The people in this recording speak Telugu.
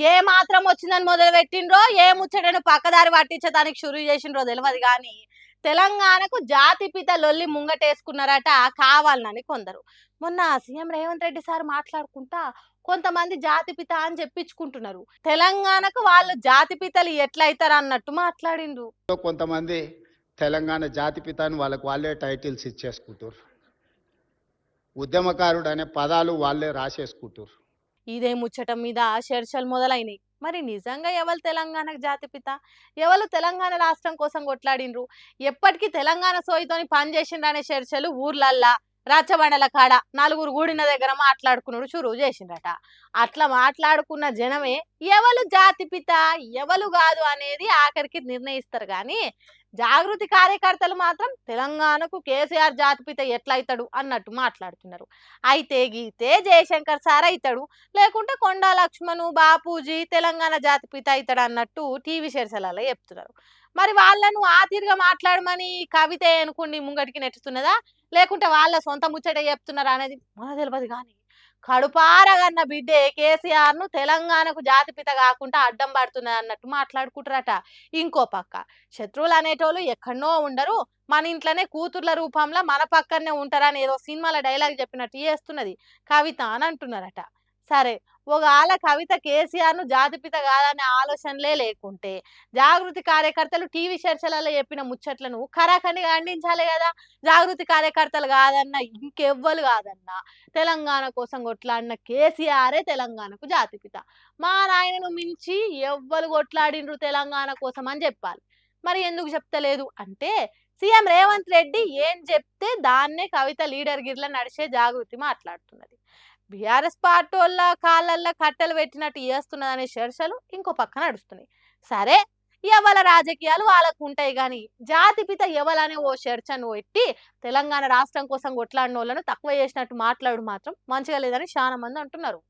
ఏ మాత్రం వచ్చిందని మొదలు పెట్టిండ్రో, ఏ ముచ్చటను పక్కదారి పట్టించడానికి షురు చేసిండ్రో తెలవదు గాని, తెలంగాణకు జాతిపిత లొల్లి ముంగటేసుకున్నారట కావాలని కొందరు. మొన్న సీఎం రేవంత్ రెడ్డి సార్ మాట్లాడుకుంటా కొంతమంది జాతిపిత అని చెప్పించుకుంటున్నారు. తెలంగాణకు వాళ్ళు జాతిపితలు ఎట్లయితారు అన్నట్టు మాట్లాడిండ్రు. కొంతమంది తెలంగాణ జాతిపిత అని వాళ్ళకు వాళ్ళే టైటిల్స్ ఇచ్చేసుకుంటారు. ఉద్యమకారుడు అనే పదాలు వాళ్ళే రాసేసుకుంటారు. ఇదే ముచ్చట మీద చర్చలు మొదలైనయి. మరి నిజంగా ఎవరు తెలంగాణకు జాతిపిత? ఎవరు తెలంగాణ రాష్ట్రం కోసం కొట్లాడిండ్రు? ఎప్పటికీ తెలంగాణ సోయితోని పని చేసిండ్రనే చర్చలు ఊర్లల్లా రచ్చబండల కాడ నలుగురు గూడిన దగ్గర మాట్లాడుకున్నాడు చురువు చేసిండ్రట. అట్లా మాట్లాడుకున్న జనమే ఎవరు జాతిపిత ఎవరు కాదు అనేది ఆఖరికి నిర్ణయిస్తారు కానీ జాగృతి కార్యకర్తలు మాత్రం తెలంగాణకు కేసీఆర్ జాతిపిత ఎట్లయితాడు అన్నట్టు మాట్లాడుతున్నారు. అయితే గీతే జయశంకర్ సార్ అవుతాడు, లేకుంటే కొండా లక్ష్మణు బాపూజీ తెలంగాణ జాతిపిత అవుతాడు అన్నట్టు టీవీ చర్చలలో చెప్తున్నారు. మరి వాళ్ళను ఆ తీరుగా మాట్లాడమని కవిత అనుకుని ముంగటికి నెట్టుతున్నదా, లేకుంటే వాళ్ళ సొంత ముచ్చట చెప్తున్నారా అనేది మన తెలియదు కానీ కడుపారగన్న బిడ్డే కేసీఆర్ ను తెలంగాణకు జాతిపిత కాకుండా అడ్డం పడుతున్నది అన్నట్టు మాట్లాడుకుంటారట. ఇంకో పక్క శత్రువులు అనేటోళ్ళు ఎక్కడనో ఉండరు, మన ఇంట్లోనే కూతుర్ల రూపంలో మన పక్కనే ఉంటారని ఏదో సినిమాల డైలాగ్ చెప్పినట్టు చేస్తున్నది కవిత అని అంటున్నారట. సరే, ఒకవేళ కవిత కేసీఆర్ ను జాతిపిత కాదనే ఆలోచనలే లేకుంటే జాగృతి కార్యకర్తలు టీవీ చర్చలలో చెప్పిన ముచ్చట్లను ఖరాఖండి ఖండించాలి కదా. జాగృతి కార్యకర్తలు కాదన్నా ఇంకెవ్వరు కాదన్నా తెలంగాణ కోసం కొట్లాడిన కేసీఆరే తెలంగాణకు జాతిపిత. మా నాయనను మించి ఎవ్వరు కొట్లాడిండ్రు తెలంగాణ కోసం అని చెప్పాలి. మరి ఎందుకు చెప్తలేదు అంటే సీఎం రేవంత్ రెడ్డి ఏం చెప్తే దాన్నే కవిత లీడర్ గిర్ల నడిచే జాగృతి మాట్లాడుతున్నది. బీఆర్ఎస్ పార్టీ వాళ్ళ కాళ్ళల్లో కట్టెలు పెట్టినట్టు చేస్తున్నదనే చర్చలు ఇంకో పక్క నడుస్తున్నాయి. సరే, ఎవల రాజకీయాలు వాళ్ళకు ఉంటాయి కానీ జాతిపిత ఎవలనే ఓ చర్చను పెట్టి తెలంగాణ రాష్ట్రం కోసం కొట్లాడిన వాళ్ళను తక్కువ చేసినట్టు మాట్లాడు మాత్రం మంచిగా లేదని చాలా మంది అంటున్నారు.